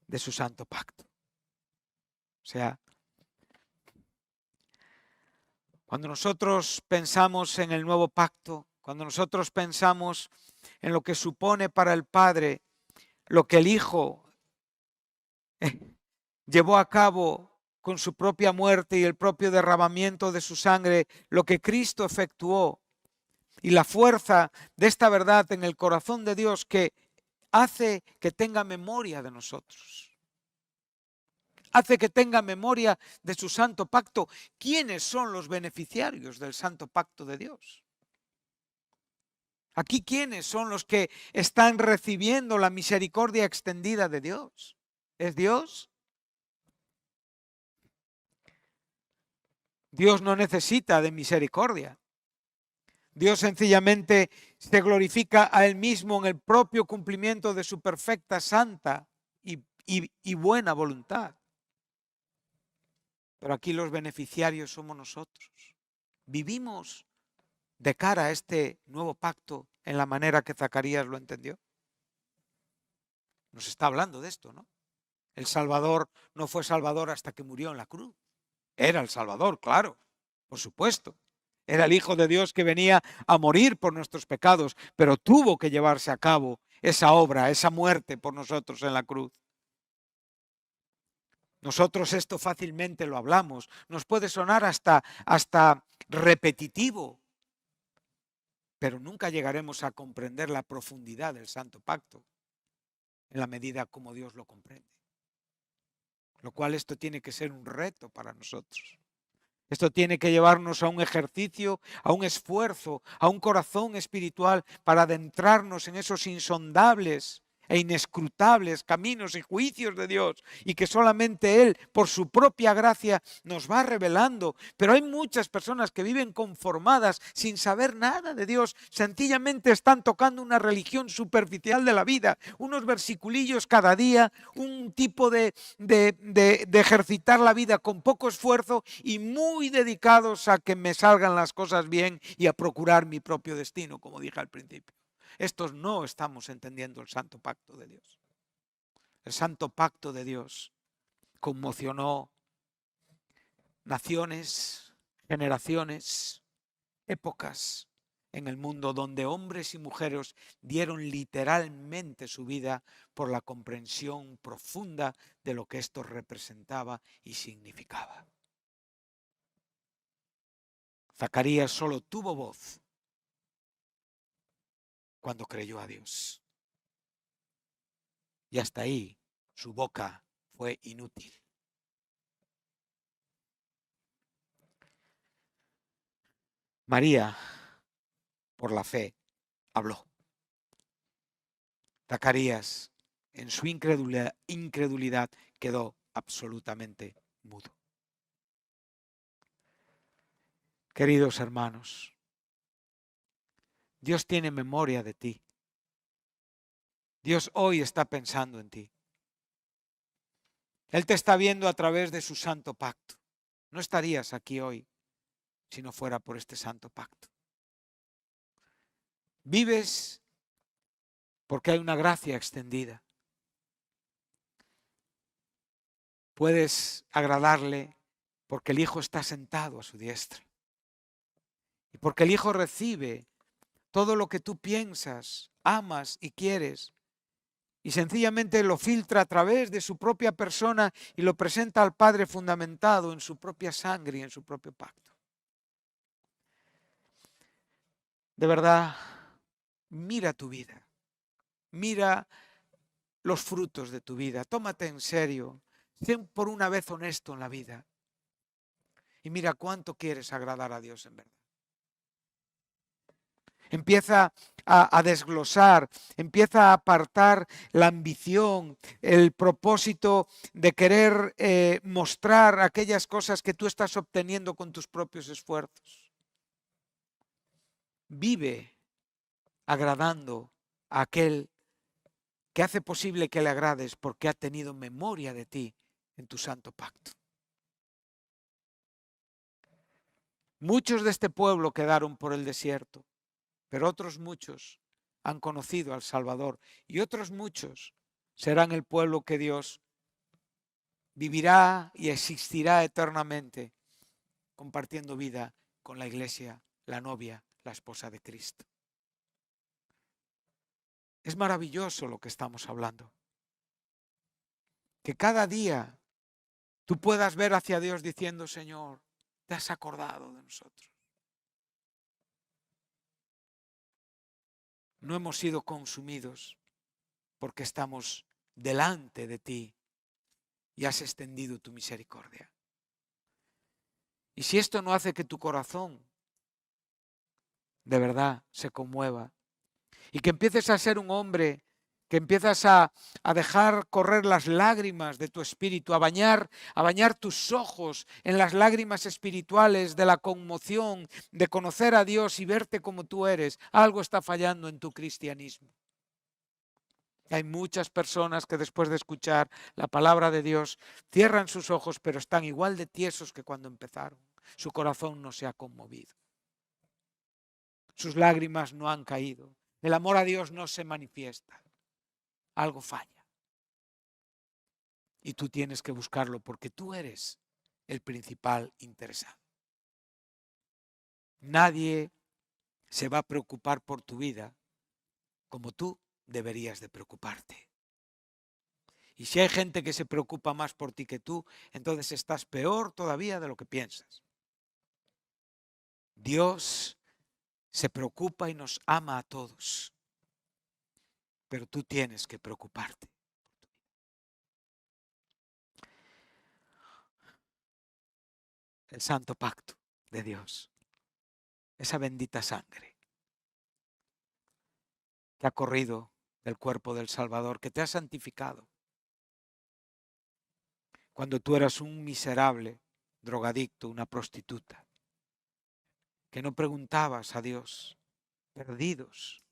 Speaker 1: de su santo pacto. O sea, cuando nosotros pensamos en el nuevo pacto, cuando nosotros pensamos en lo que supone para el Padre, lo que el Hijo llevó a cabo con su propia muerte y el propio derramamiento de su sangre, lo que Cristo efectuó y la fuerza de esta verdad en el corazón de Dios que hace que tenga memoria de nosotros. Hace que tenga memoria de su santo pacto. ¿Quiénes son los beneficiarios del santo pacto de Dios? Aquí, ¿quiénes son los que están recibiendo la misericordia extendida de Dios? ¿Es Dios? Dios no necesita de misericordia. Dios sencillamente se glorifica a Él mismo en el propio cumplimiento de su perfecta, santa y buena voluntad. Pero aquí los beneficiarios somos nosotros. Vivimos de cara a este nuevo pacto en la manera que Zacarías lo entendió. Nos está hablando de esto, ¿no? El Salvador no fue Salvador hasta que murió en la cruz. Era el Salvador, claro, por supuesto. Era el Hijo de Dios que venía a morir por nuestros pecados, pero tuvo que llevarse a cabo esa obra, esa muerte por nosotros en la cruz. Nosotros esto fácilmente lo hablamos. Nos puede sonar hasta repetitivo, pero nunca llegaremos a comprender la profundidad del Santo Pacto en la medida como Dios lo comprende. Lo cual esto tiene que ser un reto para nosotros. Esto tiene que llevarnos a un ejercicio, a un esfuerzo, a un corazón espiritual para adentrarnos en esos insondables e inescrutables caminos y juicios de Dios, y que solamente Él, por su propia gracia, nos va revelando. Pero hay muchas personas que viven conformadas sin saber nada de Dios, sencillamente están tocando una religión superficial de la vida, unos versiculillos cada día, un tipo de ejercitar la vida con poco esfuerzo y muy dedicados a que me salgan las cosas bien y a procurar mi propio destino, como dije al principio. Estos no estamos entendiendo el santo pacto de Dios. El santo pacto de Dios conmocionó naciones, generaciones, épocas en el mundo, donde hombres y mujeres dieron literalmente su vida por la comprensión profunda de lo que esto representaba y significaba. Zacarías solo tuvo voz cuando creyó a Dios. Y hasta ahí su boca fue inútil. María, por la fe, habló. Zacarías, en su incredulidad, quedó absolutamente mudo. Queridos hermanos, Dios tiene memoria de ti. Dios hoy está pensando en ti. Él te está viendo a través de su santo pacto. No estarías aquí hoy si no fuera por este santo pacto. Vives porque hay una gracia extendida. Puedes agradarle porque el Hijo está sentado a su diestra. Y porque el Hijo recibe todo lo que tú piensas, amas y quieres. Y sencillamente lo filtra a través de su propia persona y lo presenta al Padre fundamentado en su propia sangre y en su propio pacto. De verdad, mira tu vida. Mira los frutos de tu vida. Tómate en serio. Sé por una vez honesto en la vida. Y mira cuánto quieres agradar a Dios en verdad. Empieza a desglosar, empieza a apartar la ambición, el propósito de querer mostrar aquellas cosas que tú estás obteniendo con tus propios esfuerzos. Vive agradando a aquel que hace posible que le agrades porque ha tenido memoria de ti en tu santo pacto. Muchos de este pueblo quedaron por el desierto, pero otros muchos han conocido al Salvador y otros muchos serán el pueblo que Dios vivirá y existirá eternamente compartiendo vida con la iglesia, la novia, la esposa de Cristo. Es maravilloso lo que estamos hablando. Que cada día tú puedas ver hacia Dios diciendo, Señor, te has acordado de nosotros. No hemos sido consumidos porque estamos delante de ti y has extendido tu misericordia. Y si esto no hace que tu corazón de verdad se conmueva, y que empieces a ser un hombre, que empiezas a dejar correr las lágrimas de tu espíritu, a bañar tus ojos en las lágrimas espirituales de la conmoción, de conocer a Dios y verte como tú eres, algo está fallando en tu cristianismo. Hay muchas personas que después de escuchar la palabra de Dios cierran sus ojos, pero están igual de tiesos que cuando empezaron. Su corazón no se ha conmovido. Sus lágrimas no han caído. El amor a Dios no se manifiesta. Algo falla. Y tú tienes que buscarlo porque tú eres el principal interesado. Nadie se va a preocupar por tu vida como tú deberías de preocuparte. Y si hay gente que se preocupa más por ti que tú, entonces estás peor todavía de lo que piensas. Dios se preocupa y nos ama a todos, pero tú tienes que preocuparte. El santo pacto de Dios, esa bendita sangre que ha corrido del cuerpo del Salvador, que te ha santificado. Cuando tú eras un miserable drogadicto, una prostituta, que no preguntabas a Dios, perdidos.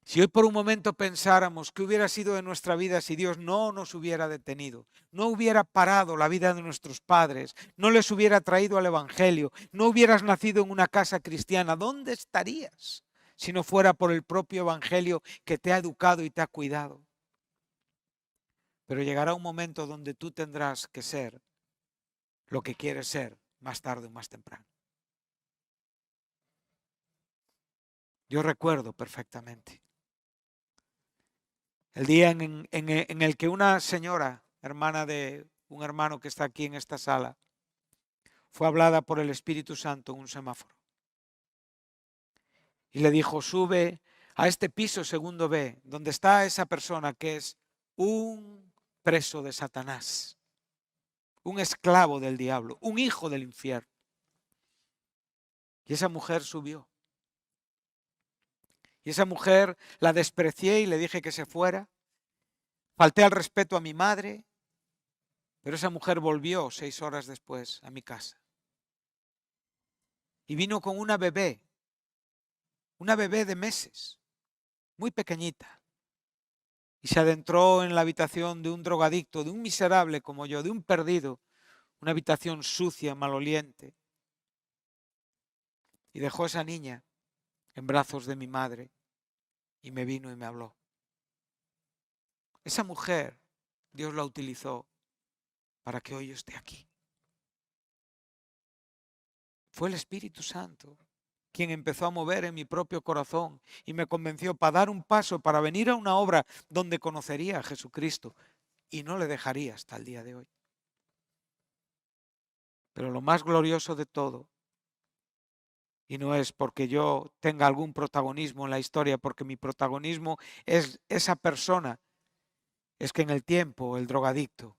Speaker 1: Si hoy por un momento pensáramos qué hubiera sido de nuestra vida si Dios no nos hubiera detenido, no hubiera parado la vida de nuestros padres, no les hubiera traído al Evangelio, no hubieras nacido en una casa cristiana, ¿dónde estarías si no fuera por el propio Evangelio que te ha educado y te ha cuidado? Pero llegará un momento donde tú tendrás que ser lo que quieres ser más tarde o más temprano. Yo recuerdo perfectamente el día en el que una señora, hermana de un hermano que está aquí en esta sala, fue hablada por el Espíritu Santo en un semáforo. Y le dijo, sube a este piso segundo B, donde está esa persona que es un preso de Satanás, un esclavo del diablo, un hijo del infierno. Y esa mujer subió. Y esa mujer la desprecié y le dije que se fuera. Falté al respeto a mi madre, pero esa mujer volvió 6 horas después a mi casa. Y vino con una bebé de meses, muy pequeñita. Y se adentró en la habitación de un drogadicto, de un miserable como yo, de un perdido, una habitación sucia, maloliente. Y dejó a esa niña en brazos de mi madre y me vino y me habló. Esa mujer, Dios la utilizó para que hoy yo esté aquí. Fue el Espíritu Santo quien empezó a mover en mi propio corazón y me convenció para dar un paso, para venir a una obra donde conocería a Jesucristo y no le dejaría hasta el día de hoy. Pero lo más glorioso de todo, y no es porque yo tenga algún protagonismo en la historia, porque mi protagonismo es esa persona, es que en el tiempo el drogadicto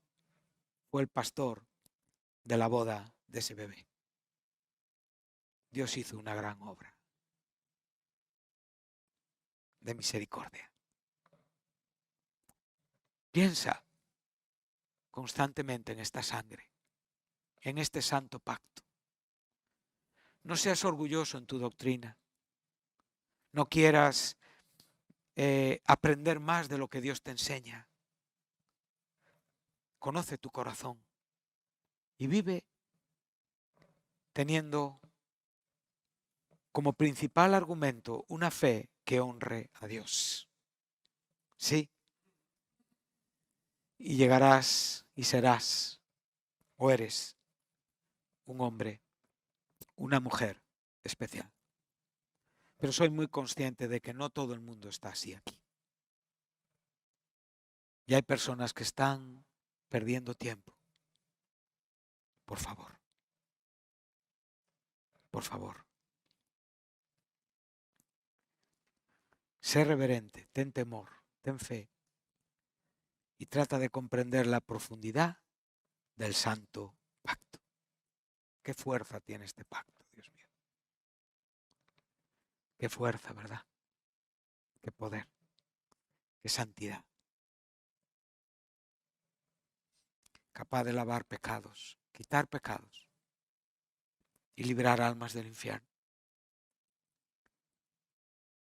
Speaker 1: fue el pastor de la boda de ese bebé. Dios hizo una gran obra de misericordia. Piensa constantemente en esta sangre, en este santo pacto. No seas orgulloso en tu doctrina. No quieras aprender más de lo que Dios te enseña. Conoce tu corazón y vive teniendo como principal argumento una fe que honre a Dios. Sí. Y llegarás y serás o eres un hombre, una mujer especial. Pero soy muy consciente de que no todo el mundo está así aquí. Y hay personas que están perdiendo tiempo. Por favor. Por favor. Sé reverente, ten temor, ten fe y trata de comprender la profundidad del santo pacto. ¿Qué fuerza tiene este pacto, Dios mío? Qué fuerza, ¿verdad? qué poder, qué santidad. Capaz de lavar pecados, quitar pecados y librar almas del infierno.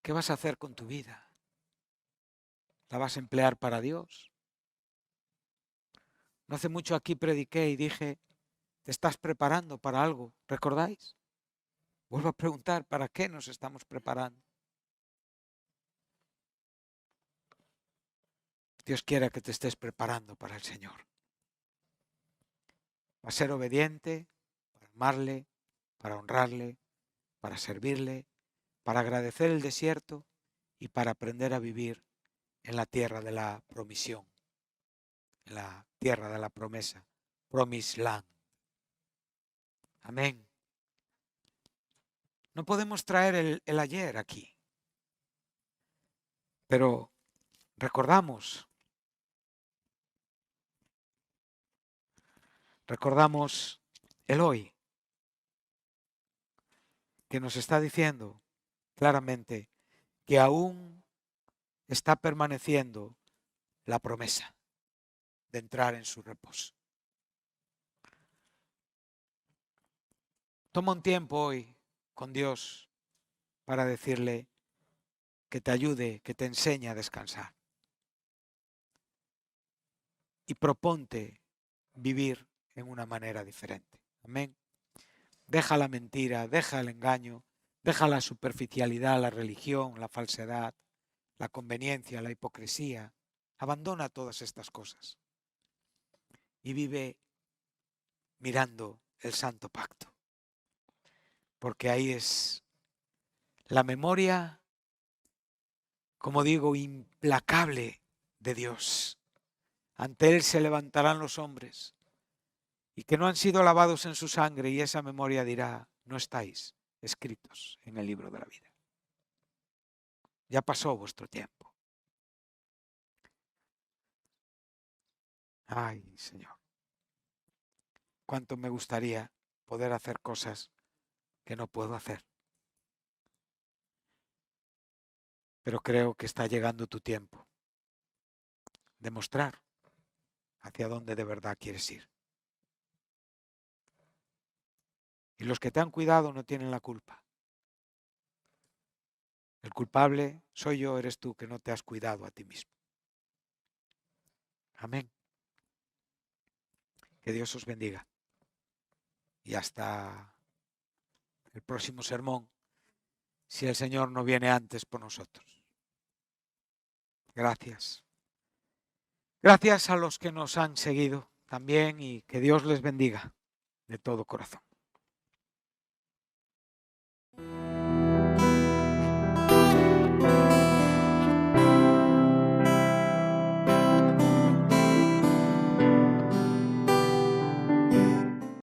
Speaker 1: ¿Qué vas a hacer con tu vida? ¿La vas a emplear para Dios? No hace mucho aquí prediqué y dije, te estás preparando para algo, ¿recordáis? Vuelvo a preguntar, ¿para qué nos estamos preparando? Dios quiere que te estés preparando para el Señor. Para ser obediente, para amarle, para honrarle, para servirle, para agradecer el desierto y para aprender a vivir en la tierra de la promisión, en la tierra de la promesa, Promised Land. Amén. No podemos traer el ayer aquí, pero recordamos el hoy, que nos está diciendo claramente que aún está permaneciendo la promesa de entrar en su reposo. Toma un tiempo hoy con Dios para decirle que te ayude, que te enseñe a descansar. Y proponte vivir en una manera diferente. Amén. Deja la mentira, deja el engaño, deja la superficialidad, la religión, la falsedad, la conveniencia, la hipocresía. Abandona todas estas cosas y vive mirando el Santo Pacto. Porque ahí es la memoria, como digo, implacable de Dios. Ante Él se levantarán los hombres y que no han sido lavados en su sangre, y esa memoria dirá, no estáis escritos en el libro de la vida. Ya pasó vuestro tiempo. Ay, Señor, cuánto me gustaría poder hacer cosas que no puedo hacer. Pero creo que está llegando tu tiempo de mostrar hacia dónde de verdad quieres ir. Y los que te han cuidado no tienen la culpa. El culpable soy yo, eres tú, que no te has cuidado a ti mismo. Amén. Que Dios os bendiga. Y hasta el próximo sermón, si el Señor no viene antes por nosotros. Gracias. Gracias a los que nos han seguido también, y que Dios les bendiga de todo corazón.